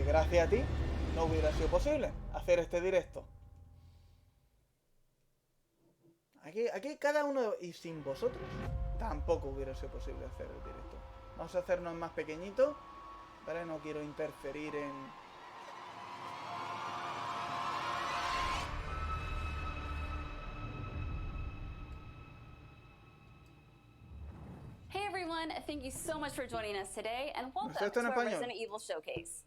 porque gracias a ti no hubiera sido posible hacer este directo. Aquí cada uno, y sin vosotros, tampoco hubiera sido posible hacer el directo. Vamos a hacernos más pequeñitos, ¿vale? No quiero interferir en... Hey everyone, thank you so much for joining us today and welcome Esto to en our español. Resident Evil Showcase.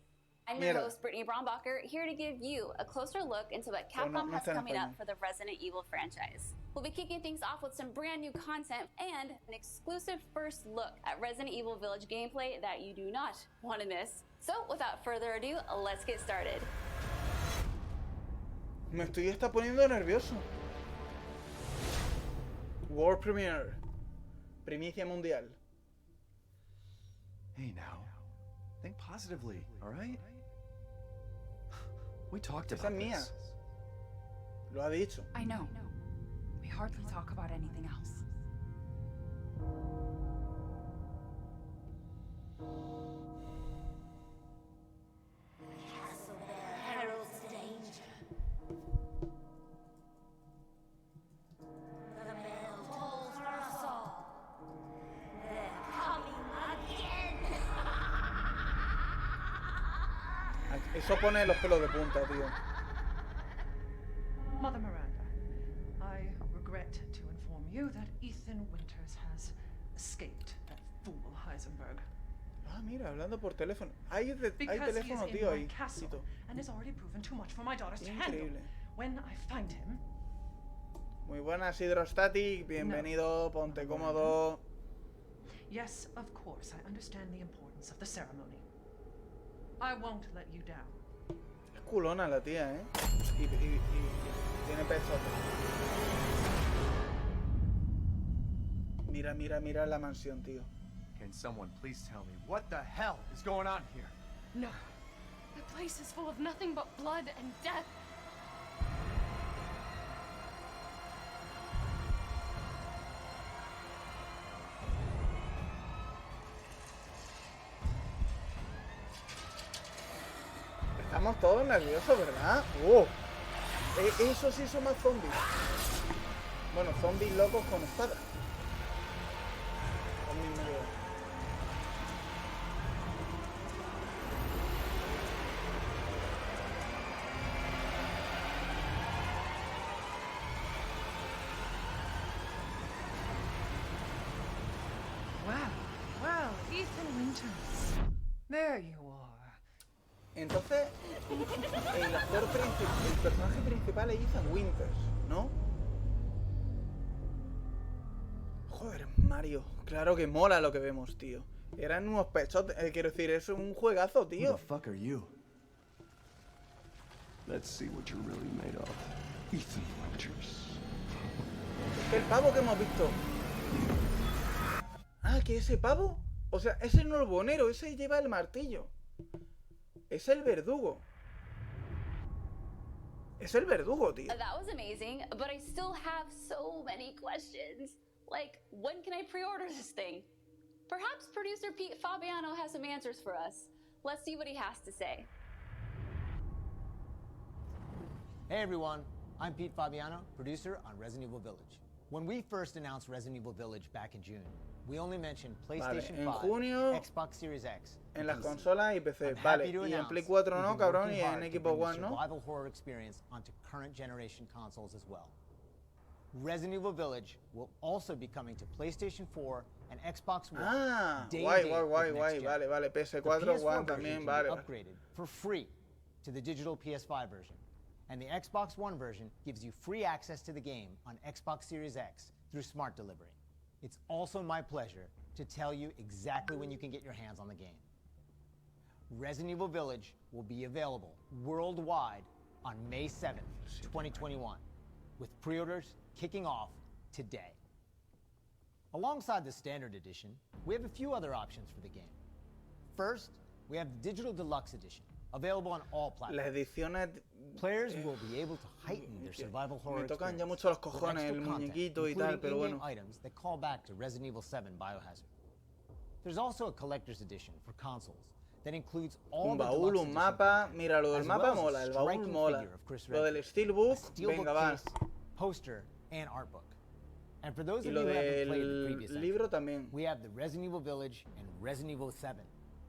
I'm your host, Brittany Brombacher, here to give you a closer look into what Capcom has coming up for the Resident Evil franchise. We'll be kicking things off with some brand new content and an exclusive first look at Resident Evil Village gameplay that you do not want to miss. So without further ado, let's get started. Me estoy poniendo nervioso. World Premiere. Primicia mundial. Hey now. Think positively, alright? We talked Esa about es mía. this. Lo ha dicho. I know. We hardly talk about anything else. Castle there heralds danger. The bell tolls for us all. They're coming again. Eso pone los pelos de punta, tío. Mother Miranda, I regret to inform you that Ethan Winters has escaped that fool Heisenberg. Ah, mira, hablando por teléfono. Hay Because he is teléfono, in tío, my ahí. castle Tito. and has already proven too much for my daughters to handle. Increíble. When I find him, Muy buenas, Hydrostatic. Bienvenido, ponte cómodo. yes, of course, I understand the importance of the ceremony. I won't let you down. Es culona la tía, ¿eh? Y tiene pecho. Mira la mansión, tío. Can someone please tell me what the hell is going on here? No. The place is full of nothing but blood and death. Estamos todos nerviosos, ¿verdad? Eso sí son más zombies. Bueno, zombies locos con espadas. Zombies medio... Well, Ethan Winters. There you are. Entonces, el personaje principal es Ethan Winters, ¿no? Joder, Mario. Claro que mola lo que vemos, tío. Eran unos pechotes. Quiero decir, es un juegazo, Who tío. the fuck are you? Let's see what you're really made of. Ethan Winters. El pavo que hemos visto. Ah, ¿que ese pavo? O sea, ese no es el bonero, ese lleva el martillo. Es el verdugo. Es el verdugo, tío. That was amazing, but I still have so many questions. Like, when can I pre-order this thing? Perhaps producer Pete Fabiano has some answers for us. Let's see what he has to say. Hey everyone, I'm Pete Fabiano, producer on Resident Evil Village. When we first announced Resident Evil Village back in June, we only mentioned PlayStation en 5, junio, Xbox Series X, en and las PC. consolas y PC. I'm Vale, happy to y en announce Play 4 no, we've been cabrón, working y en hard to Xbox bring the One no. survival horror experience onto current generation consoles as well. Resident Evil Village will also be coming to PlayStation 4 and Xbox One. Ah, day guay, and guay, date guay, with guay. next gen. Vale, vale. The PS4, PS4 One version también, can vale, be vale. upgraded for free to the digital PS5 version. And the Xbox One version gives you free access to the game on Xbox Series X through Smart Delivery. It's also my pleasure to tell you exactly when you can get your hands on the game. Resident Evil Village will be available worldwide on May 7th, 2021, with pre-orders kicking off today. Alongside the Standard Edition, we have a few other options for the game. First, we have the Digital Deluxe Edition, available on all Las platforms. ediciones... Players will be able to heighten their survival horror Me tocan ya experience mucho los with cojones extra el content, muñequito y tal, including pero in-game bueno. items that call back to Resident Evil 7 Biohazard. There's also a collector's edition for consoles that includes all Un the baúl, deluxe un edition mapa. Mira, lo del as mapa well as a mola, el baúl striking mola. figure of Chris Lo del Redfield, steelbook, a steelbook venga, va. case, poster, and art book. And for those Y of lo you who haven't played the del previous libro entry, también. we have the Resident Evil Village and Resident Evil 7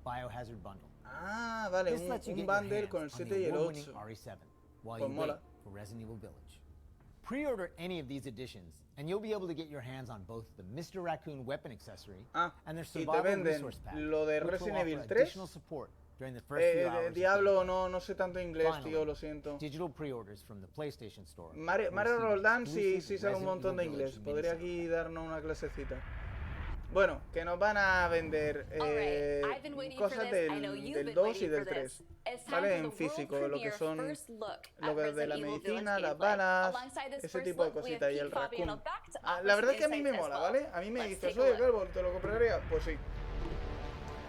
Biohazard Bundle. Ah, vale, This lets you un get your bundle hands con el on 7 the y el award-winning 8. RE7 while Pues you mola. wait for Resident Evil Village. Pre-order any of these editions, and you'll be able to get your hands on both the Mr. Raccoon weapon accessory and their y te survival venden resource pack, lo de which will Resident offer Evil 3. additional support during the first few hours of Diablo, gameplay. no sé tanto inglés, Finally, tío, lo siento. digital pre-orders from the PlayStation Store. Mario will receive Roldán sí exclusive sabe un Resident montón de Evil inglés. Village Podría miniseries. aquí darnos una clasecita. Bueno, que nos van a vender cosas del 2 y del 3. ¿Vale? En físico, lo que son lo que de la medicina, las balas, ese tipo de cositas y el raccoon. La verdad es que a mí me mola, ¿vale? A mí me dices, oye, Kalvo, ¿te lo compraría? Pues sí.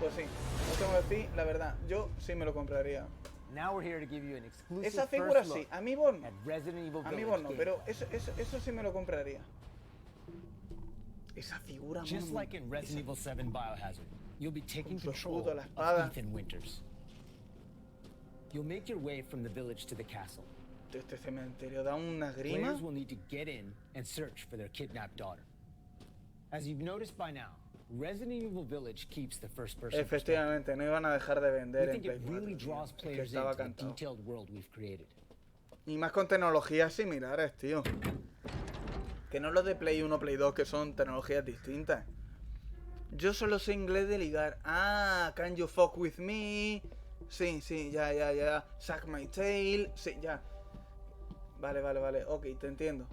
Pues sí. No tengo que decir la verdad. Yo sí me lo compraría. Now we're here to give you an exclusive Esa figura first sí. look A mí vos no. at Resident Evil A mí Village vos no, pero gameplay. eso sí me lo compraría. Esa figura Just like in Resident Evil 7 Biohazard, you'll be taking Con su control escudo, la espada. of Ethan Winters. You'll make your way from the village to the castle. Este cementerio da una grima. Players will need to get in and search for their kidnapped daughter. As you've noticed by now, Resident Evil Village keeps the first person perspective. Efectivamente, no iban a dejar de We vender en think Play it 4. really tío. draws Es que players estaba into the cantado. detailed world we've created. Y más con tecnologías similares, tío. Que no los de Play 1, Play 2, que son tecnologías distintas. Yo solo sé inglés de ligar. Ah, can you fuck with me? Sí, ya. Suck my tail. Sí, ya. Vale. Ok, te entiendo.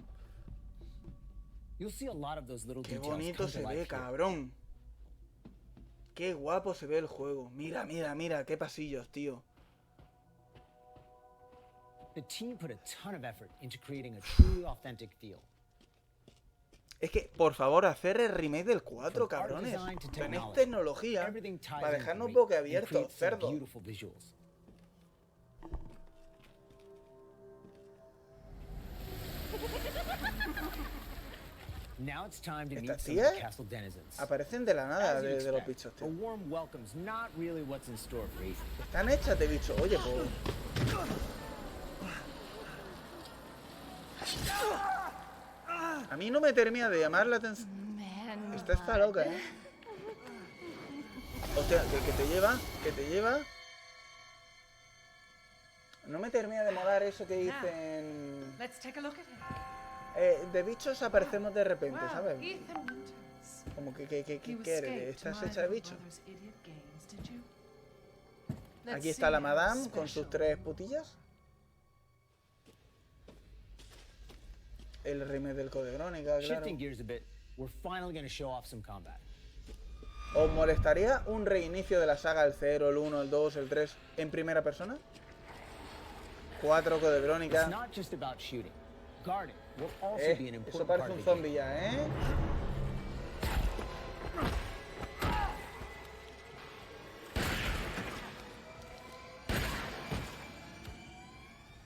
You'll see a lot of those little Qué details bonito come to se life ve, here. cabrón. Qué guapo se ve el juego. Mira, qué pasillos, tío. The team put a ton of effort into creating a truly authentic feel. Es que, por favor, hacer el remake del 4, cabrones. Tenéis tecnología Everything ties para in dejarnos great and boquiabiertos, creates some cerdo. beautiful visuals. Now it's time to meet ¿Estas some of the tías? castle denizens. Aparecen de la nada As you'd de los expect, bichos, a tío. warm welcome's not really what's in store for Ethan. Están hechas de bicho. Oye, pues. A mí no me termina de llamar la atención. Esta está loca, ¿eh? Hostia, que te lleva. No me termina de molar eso que dicen. Let's take a look at him. De bichos aparecemos de repente, Well, ¿sabes? Ethan Winters. Como que You ¿qué eres? escaped ¿Estás my hecha de little bicho? brother's idiot games, did you? Let's Aquí está see la how madame con sus special 3 putillas. El remake del Code Verónica, claro. Shifting gears a bit, we're finally going to show off some combat. ¿Os molestaría un reinicio de la saga, el 0, el 1, el 2, el 3 en primera persona? 4 Code It's Verónica. not just about shooting. Guarding will also be an Eso important parece part un of the game. zombie ya, ¿eh?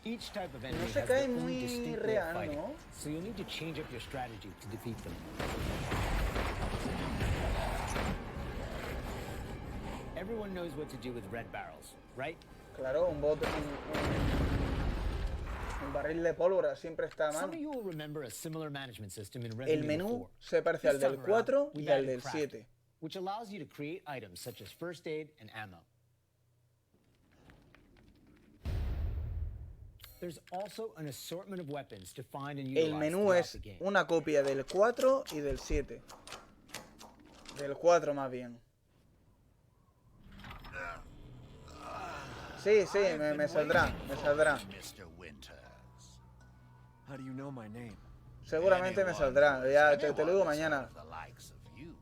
Each type of enemy No has se their cae own muy distinct way of real, fighting, ¿no? so you'll need to change up your strategy to defeat them. Everyone knows what to do with red barrels, right? Claro, un barril de pólvora siempre está a Some mano. of you will remember a similar management system in El Resident Evil menú 4. se parece al This del time 4 around, y we've al added del crafting, 7. which allows you to create items such as first aid and ammo. There's also an assortment of weapons to find and utilize El menú throughout es the game. una copia del 4 y del 7. Del 4 más bien. Sí, me saldrá. Mr. Winters. How do you know my name? Seguramente me saldrá. Ya te lo digo mañana. The likes of you.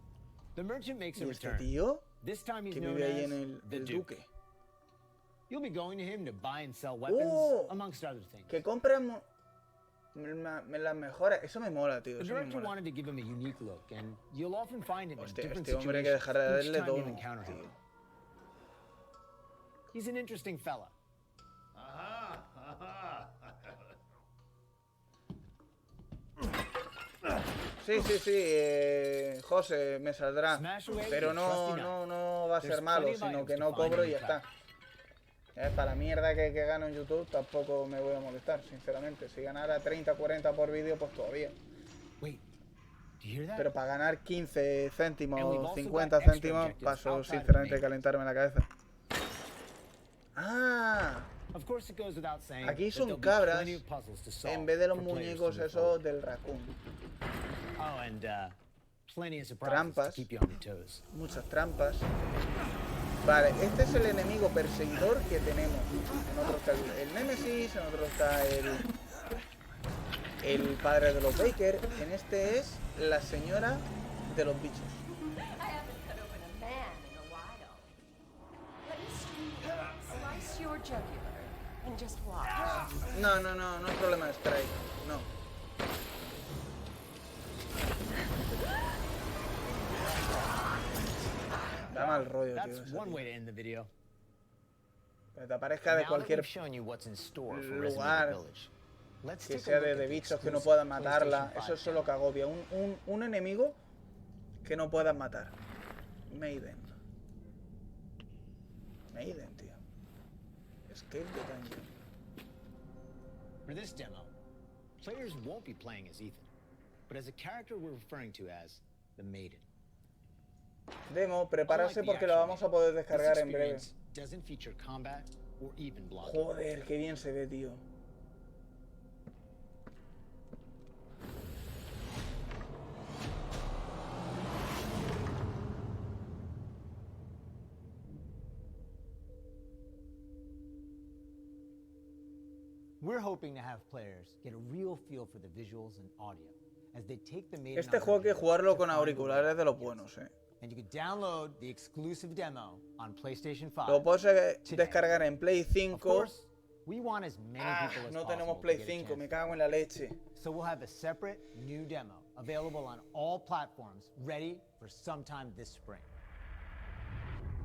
The merchant makes a ¿Y este return. tío? This time he's Que known vive ahí as en el the Duke. Duque. You'll be going to him to buy and sell weapons, Oh, amongst other things. Que compran las mejores. Eso me mola, tío. The Eso me director mola. wanted to give him a unique look, and you'll often find him in Hostia, different este hombre hay que situations dejar de each darle time you todo, encounter him. tío. He's an interesting fella. Sí, José, me saldrá. Pero no va a ser malo, sino que no cobro y ya está. Para la mierda que gano en YouTube tampoco me voy a molestar, sinceramente. Si ganara 30, 40 por vídeo, pues todavía. Pero para ganar 15 céntimos, 50 céntimos, paso sinceramente calentarme la cabeza. Ah, aquí son cabras en vez de los muñecos esos del raccoon. Trampas, muchas trampas. Vale, este es el enemigo perseguidor que tenemos. En otro está el Némesis, en otro está el padre de los Baker. En este es la señora de los bichos. No hay problema de strike, no. Da mal rollo, tío. Que te aparezca de cualquier lugar, que sea de bichos que no puedan matarla. Eso es lo que agobia. Un enemigo que no puedan matar. Maiden, tío. Escape the dungeon. For this demo, players won't be playing as Ethan, but as a character we're referring to as the Maiden. Demo, prepárase porque la vamos a poder descargar en breve. Joder, qué bien se ve, tío. We're hoping to have players get a real feel for the visuals and audio as they take the Maiden. Este juego hay que jugarlo con auriculares de los buenos, And you can download the exclusive demo on PlayStation 5. Lo puedes descargar en Play 5. We want as many people as no tenemos Play 5, me cago en la leche. So we'll have a separate new demo available on all platforms, ready for sometime this spring.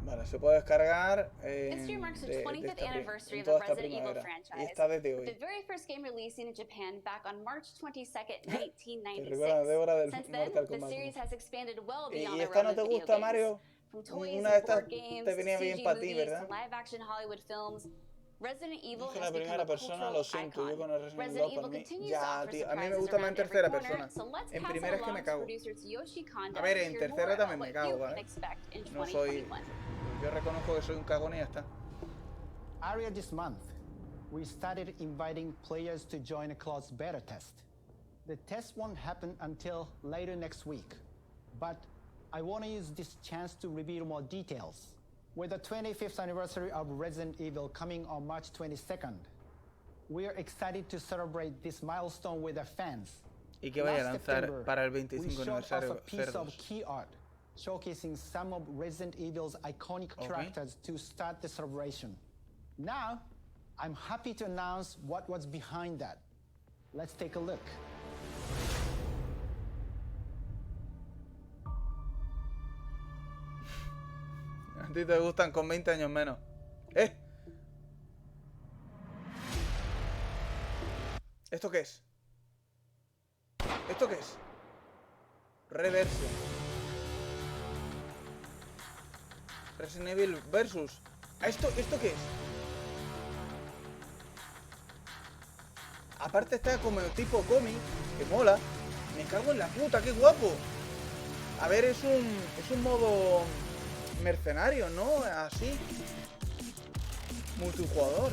Vale, se puede descargar This year marks the 25th anniversary of the Resident Evil franchise, with the very first game releasing in Japan back on March 22nd, 1996. Since then, the series has expanded well beyond the realm of video games. From toys and board games, CG movies, to live-action Hollywood films, Resident Evil has become a cultural icon. Resident Evil continues to offer surprises around every corner, so let's pass it along to producers Yoshi Kondo to hear more about what you can expect in 2021. Yo reconozco que soy un cagón y ya está. Earlier this month, we started inviting players to join a closed beta test. The test won't happen until later next week, but I want to use this chance to reveal more details. With the 25th anniversary of Resident Evil coming on March 22nd, we are excited to celebrate this milestone with our fans. Y que vaya a lanzar para el 25 aniversario Cerdos. Showcasing some of Resident Evil's iconic characters to start the celebration. Now, I'm happy to announce what was behind that. Let's take a look. A ti te gustan con 20 años menos. ¿Esto qué es? ¿Esto qué es? Reaccion. Resident Evil versus. ¿Esto qué es? Aparte está como tipo cómic, que mola. Me cago en la puta, qué guapo. A ver, es un modo mercenario, ¿no? Así. Multijugador.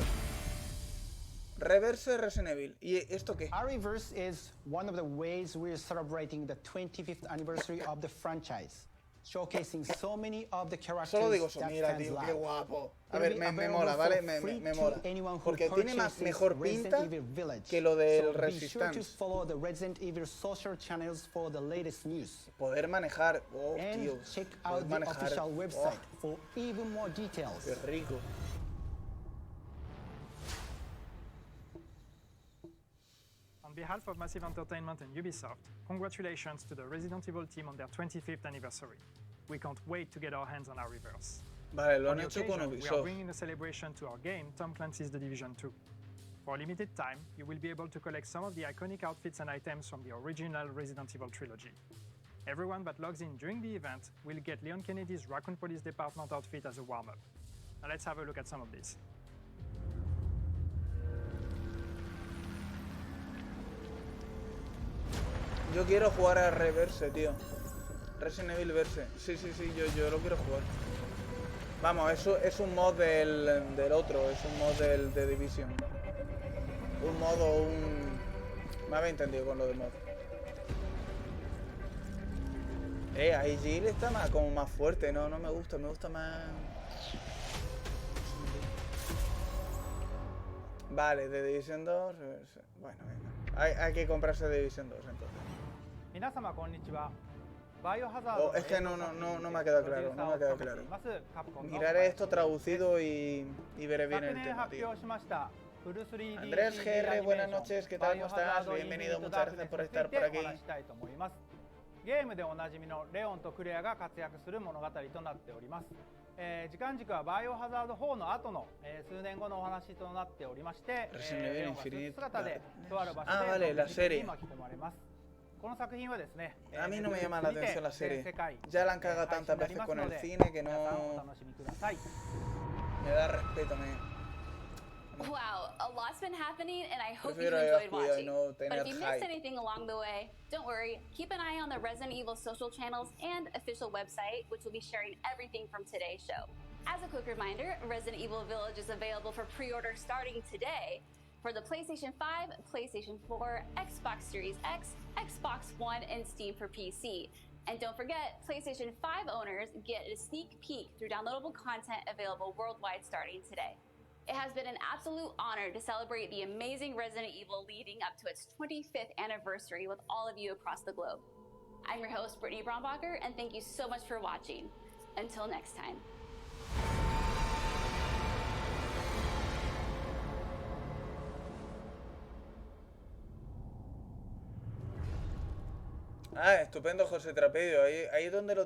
Reverse Resident Evil. ¿Y esto qué? Our Reverse is one of the ways we're celebrating the 25th anniversary of the franchise. Showcasing so many of the characters. Solo digo eso, mira, tío, qué guapo. A ver, me mola, ¿vale? Me mola. Porque tiene mejor pinta que lo del Resistance. Poder manejar, tío. Poder manejar. Qué rico. On behalf of Massive Entertainment and Ubisoft, congratulations to the Resident Evil team on their 25th anniversary. We can't wait to get our hands on our Reverse. Vale, lo han hecho con We are Ubisoft. bringing a celebration to our game, Tom Clancy's The Division 2. For a limited time, you will be able to collect some of the iconic outfits and items from the original Resident Evil trilogy. Everyone that logs in during the event will get Leon Kennedy's Raccoon Police Department outfit as a warm-up. Now let's have a look at some of these. Yo quiero jugar a Reverse, tío. Resident Evil Verse. Sí, yo lo quiero jugar. Vamos, eso es un mod del otro, es un mod de Division. Un modo, me habéis entendido con lo de mod. Ahí Jill está como más fuerte, no me gusta más... Vale, de Division 2, bueno, venga. Hay que comprarse de Division 2 entonces. Oh, es que no me ha quedado claro, Miraré esto traducido y veré bien el tema, tío. Andrés GR, buenas noches, ¿qué tal? ¿Cómo estás? Bienvenido, muchas gracias por estar por aquí. ゲームでおなじみのレオンとクレアが活躍する物語となっております。時間軸はバイオハザード4の後の、数年後のお話となっておりまして、レオンがスーツ姿でとある場所で巻き込まれます。この作品はですね、A mí no me llama la atención la serie. Ya la han cagado tantas veces con el cine que no me da respeto, Wow, a lot's been happening and I hope you enjoyed watching. But if you missed anything along the way, don't worry, keep an eye on the Resident Evil social channels and official website, which will be sharing everything from today's show. As a quick reminder, Resident Evil Village is available for pre-order starting today for the PlayStation 5, PlayStation 4, Xbox Series X, Xbox One, and Steam for PC. And don't forget, PlayStation 5 owners get a sneak peek through downloadable content available worldwide starting today. It has been an absolute honor to celebrate the amazing Resident Evil leading up to its 25th anniversary with all of you across the globe. I'm your host, Brittany Brombacher, and thank you so much for watching. Until next time. Estupendo, José Trapedio. Ahí es donde lo